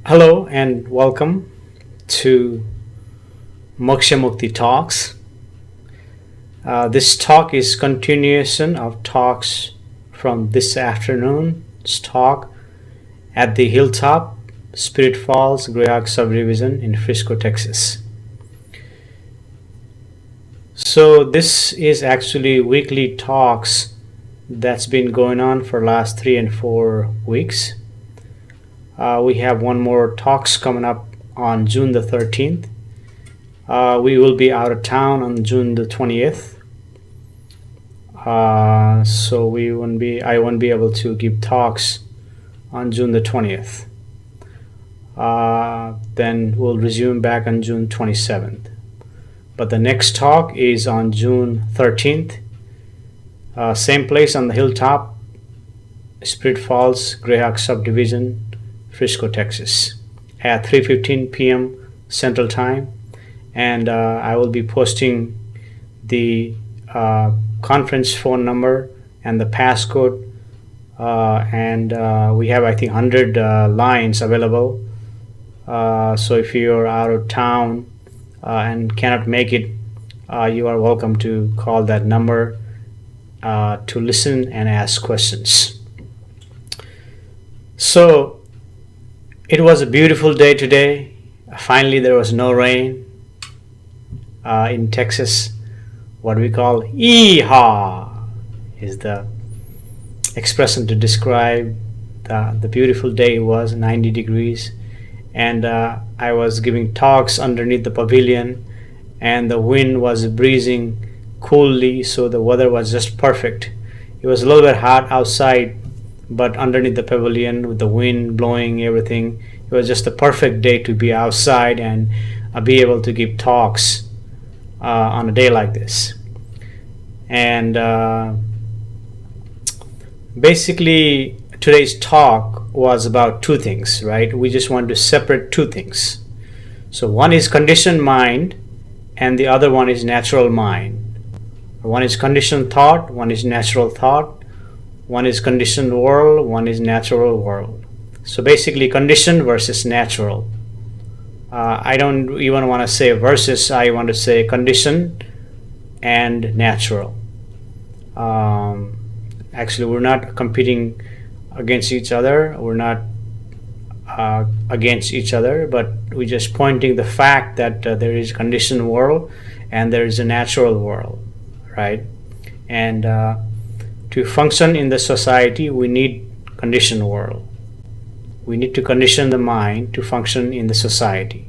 Hello and welcome to Moksha Mukti Talks. This talk is continuation of talks from this afternoon's talk at the Hilltop Spirit Falls Greyhawk Subdivision in Frisco, Texas. So this is actually weekly talks that's been going on for last 3 and 4 weeks. We have one more talks coming up on June the 13th. We will be out of town on June the 20th. So I won't be able to give talks on June the 20th. Then we'll resume back on June 27th. But the next talk is on June 13th. Same place on the Hilltop, Spirit Falls Greyhawk Subdivision, Frisco, Texas, at 3:15 p.m. Central Time, and I will be posting the conference phone number and the passcode, and we have I think 100 lines available. So if you're out of town and cannot make it, you are welcome to call that number to listen and ask questions. So it was a beautiful day today. Finally, there was no rain in Texas. What we call "Yeehaw" is the expression to describe the beautiful day. It was 90 degrees, and I was giving talks underneath the pavilion, and the wind was breezing coolly, so the weather was just perfect. It was a little bit hot outside, but underneath the pavilion with the wind blowing everything, it was just a perfect day to be outside and be able to give talks on a day like this. And basically today's talk was about two things, right? We just want to separate two things. So one is conditioned mind and the other one is natural mind. One is conditioned thought, one is natural thought. One is conditioned world, one is natural world. So basically conditioned versus natural. I don't even want to say versus, I want to say conditioned and natural. Actually, we're not competing against each other. We're not against each other, but we're just pointing the fact that there is a conditioned world and there is a natural world, right? And to function in the society, we need conditioned world. We need to condition the mind to function in the society.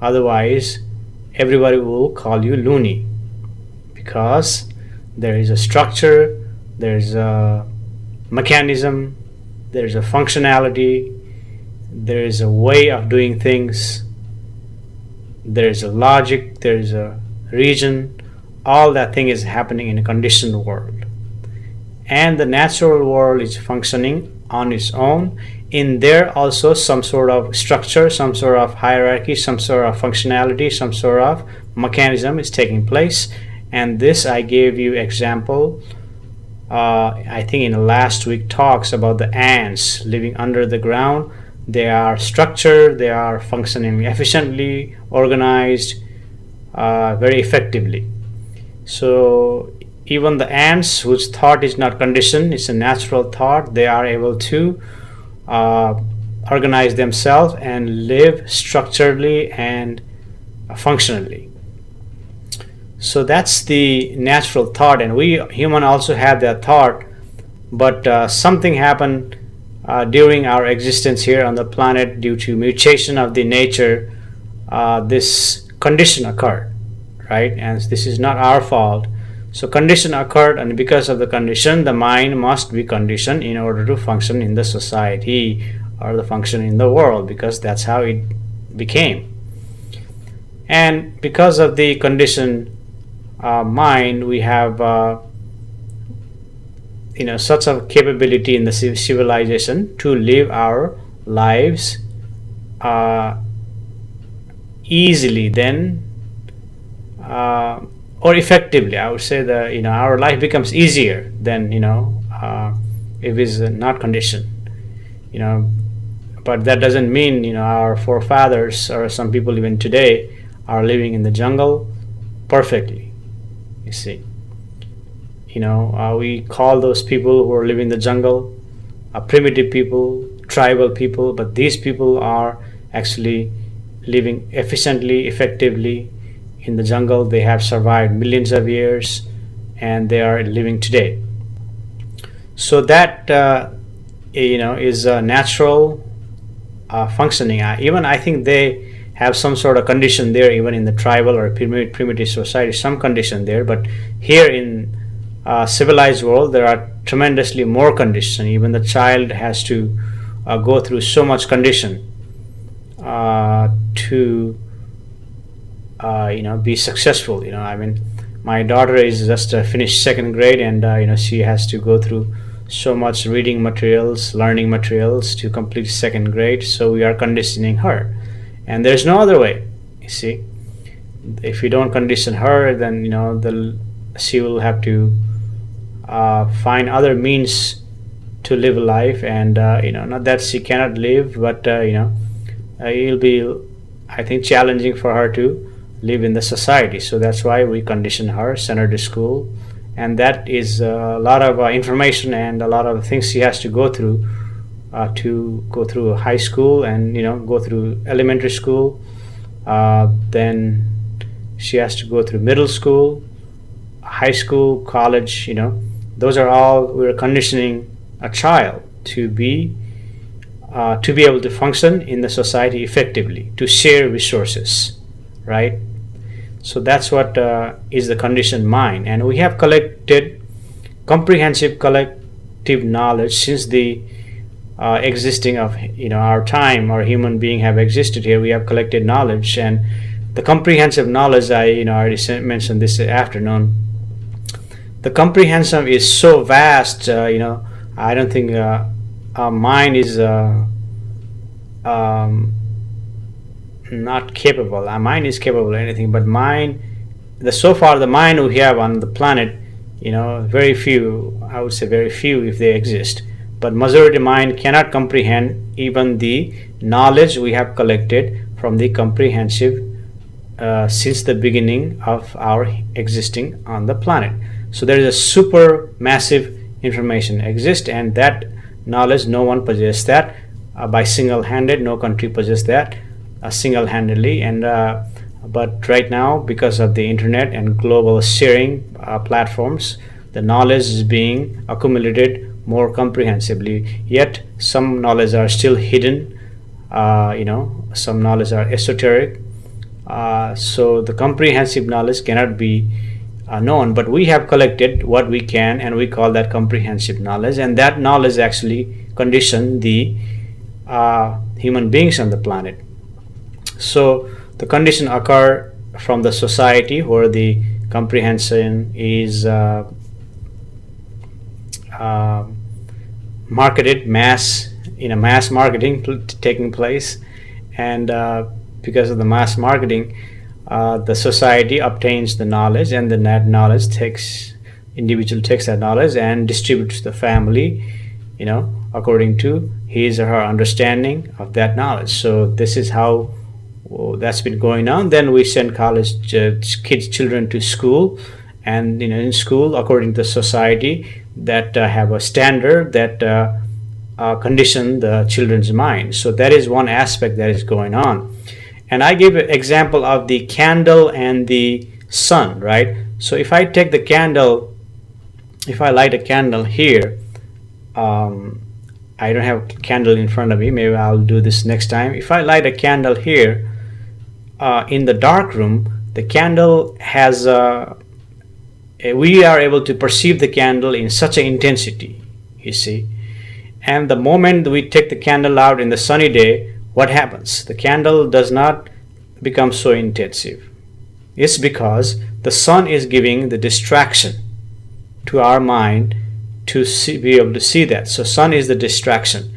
Otherwise, everybody will call you loony, because there is a structure, there is a mechanism, there is a functionality, there is a way of doing things, there is a logic, there is a reason. All that thing is happening in a conditioned world. And the natural world is functioning on its own. In there also some sort of structure, some sort of hierarchy, some sort of functionality, some sort of mechanism is taking place. And this I gave you example I think in the last week talks about the ants living under the ground. They are structured, they are functioning efficiently, organized, very effectively. So even the ants whose thought is not conditioned, it's a natural thought, they are able to organize themselves and live structurally and functionally. So that's the natural thought, and we human also have that thought, but something happened during our existence here on the planet due to mutation of the nature. This condition occurred, right? And this is not our fault. So condition occurred, and because of the condition, the mind must be conditioned in order to function in the society or the function in the world, because that's how it became. And because of the conditioned mind, we have such a capability in the civilization to live our lives easily then or effectively. I would say that our life becomes easier than if it's not conditioned. But that doesn't mean, our forefathers or some people even today are living in the jungle perfectly. You see, we call those people who are living in the jungle primitive people, tribal people, but these people are actually living efficiently, effectively in the jungle. They have survived millions of years, and they are living today. So that is a natural functioning. Even I think they have some sort of condition there, even in the tribal or primitive society, some condition there. But here in civilized world, there are tremendously more condition. Even the child has to go through so much condition to be successful. I mean, my daughter is just finished second grade, and she has to go through so much reading materials, learning materials to complete second grade. So we are conditioning her, and there's no other way. You see, if you don't condition her, then she will have to find other means to live life, and not that she cannot live, but it'll be, I think, challenging for her to live in the society. So that's why we condition her, send her to school, and that is a lot of information and a lot of things she has to go through high school, and go through elementary school. Then she has to go through middle school, high school, college. Those are all, we're conditioning a child to be able to function in the society effectively, to share resources, right? So that's what is the conditioned mind. And we have collected comprehensive collective knowledge since the existing of our time, or human being have existed here. We have collected knowledge, and the comprehensive knowledge, I already mentioned this afternoon. The comprehensive is so vast. I don't think our mind is not capable. Our mind is capable of anything, but so far the mind we have on the planet, very few, I would say very few, if they exist. But majority mind cannot comprehend even the knowledge we have collected from the comprehensive since the beginning of our existing on the planet. So there is a super massive information exists, and that knowledge no one possesses that by single-handed. No country possesses that single-handedly, and but right now, because of the internet and global sharing platforms, the knowledge is being accumulated more comprehensively. Yet some knowledge are still hidden. Some knowledge are esoteric. So the comprehensive knowledge cannot be known, but we have collected what we can, and we call that comprehensive knowledge. And that knowledge actually condition the human beings on the planet. So the condition occur from the society where the comprehension is marketed, mass marketing taking place, and because of the mass marketing, the society obtains the knowledge, and then that knowledge individual takes that knowledge and distributes to the family, according to his or her understanding of that knowledge. So this is how that's been going on. Then we send college children to school, and in school, according to society, that have a standard that condition the children's mind. So that is one aspect that is going on. And I gave an example of the candle and the sun, right? So if I take the candle, if I light a candle here, I don't have a candle in front of me. Maybe I'll do this next time. If I light a candle here in the dark room, the candle has we are able to perceive the candle in such an intensity, you see. And the moment we take the candle out in the sunny day, what happens? The candle does not become so intensive. It's because the sun is giving the distraction to our mind to be able to see that. So sun is the distraction.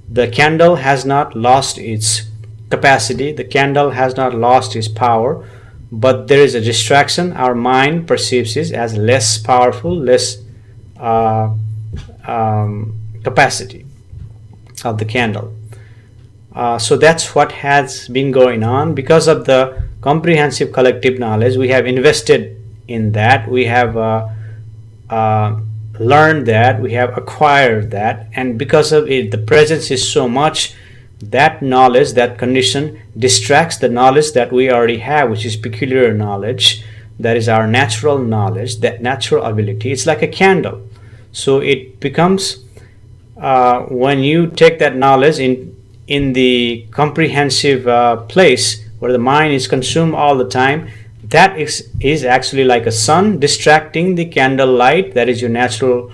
The candle has not lost its capacity. The candle has not lost its power, but there is a distraction. Our mind perceives it as less powerful, less capacity of the candle. So that's what has been going on. Because of the comprehensive collective knowledge, we have invested in that, we have learned that, we have acquired that, and because of it, the presence is so much, that knowledge, that condition distracts the knowledge that we already have, which is peculiar knowledge, that is our natural knowledge, that natural ability. It's like a candle. So it becomes, when you take that knowledge in the comprehensive place where the mind is consumed all the time, that is actually like a sun distracting the candle light, that is your natural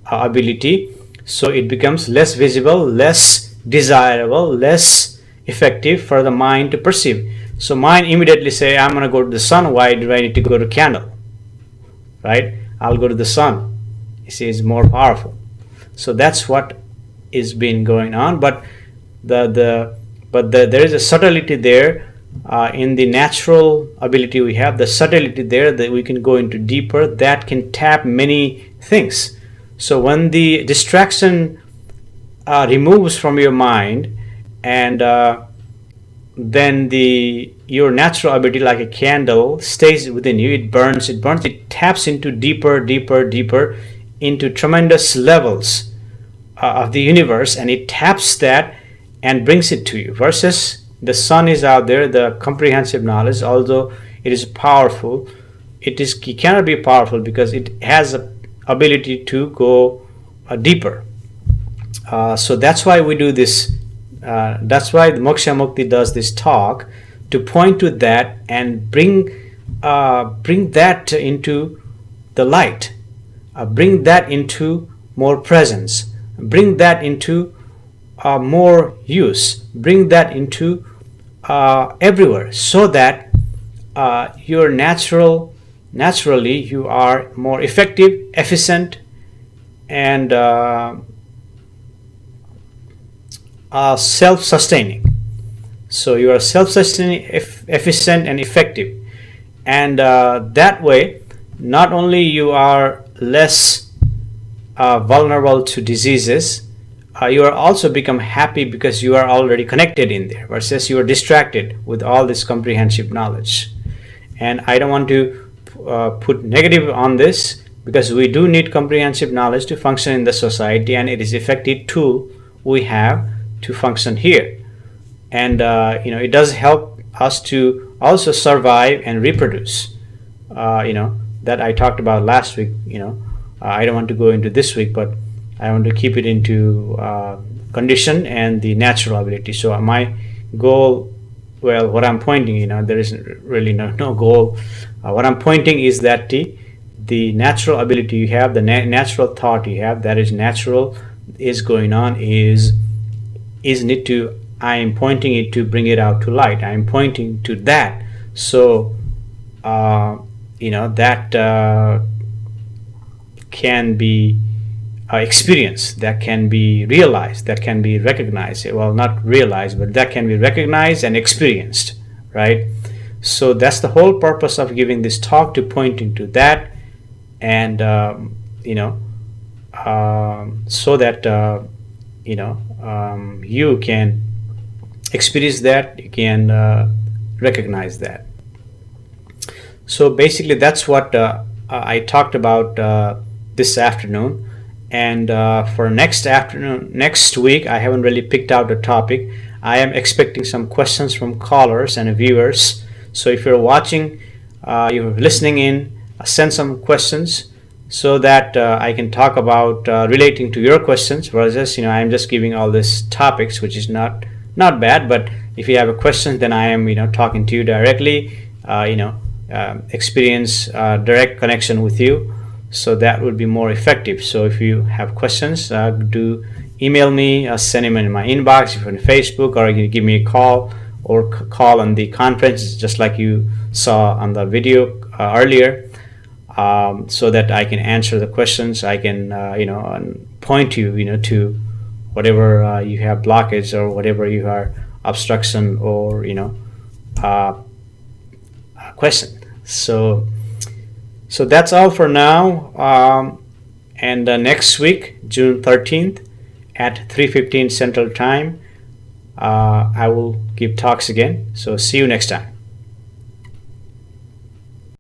ability. So it becomes less visible, less desirable, less effective for the mind to perceive. So mind immediately say, I'm going to go to the sun. Why do I need to go to candle? Right? I'll go to the sun. You see, it's more powerful. So that's what is been going on. But there is a subtlety there in the natural ability we have. The subtlety there that we can go into deeper, that can tap many things. So when the distraction removes from your mind, and then your natural ability, like a candle, stays within you. It burns, it taps into deeper into tremendous levels of the universe, and it taps that and brings it to you. Versus the sun is out there, the comprehensive knowledge, although it is powerful, it cannot be powerful because it has a ability to go deeper. So that's why we do this. That's why the Moksha Mukti does this talk, to point to that and bring that into the light, bring that into more presence, bring that into more use, bring that into everywhere, so that you're naturally you are more effective, efficient, and self-sustaining. So you are self-sustaining, efficient, and effective, and that way not only you are less vulnerable to diseases, you are also become happy because you are already connected in there, versus you are distracted with all this comprehensive knowledge. And I don't want to put negative on this, because we do need comprehensive knowledge to function in the society, and it is effective tool we have to function here. And it does help us to also survive and reproduce, that I talked about last week. I don't want to go into this week, but I want to keep it into condition and the natural ability. So my goal, well, what I'm pointing, there is really no goal. What I'm pointing is that the natural ability you have, the natural thought you have, that is natural, is going on, is need to, I am pointing it to bring it out to light. I am pointing to that. So that can be experienced, that can be realized, that can be recognized. Well, not realized, but that can be recognized and experienced, right? So that's the whole purpose of giving this talk, to pointing to that, and so that you can experience that, you can recognize that. So basically that's what I talked about this afternoon. And for next week, I haven't really picked out a topic. I am expecting some questions from callers and viewers. So if you're watching, you're listening in, send some questions, so that I can talk about relating to your questions, versus I'm just giving all these topics, which is not bad. But if you have a question, then I am talking to you directly, experience direct connection with you. So that would be more effective. So if you have questions, do email me, send them in my inbox, if you're on Facebook, or you can give me a call, or call on the conference, just like you saw on the video earlier, so that I can answer the questions. I can point you to whatever you have blockage, or whatever you are obstruction, or question. So that's all for now. And next week, June 13th at 3:15 Central Time, I will give talks again. So see you next time.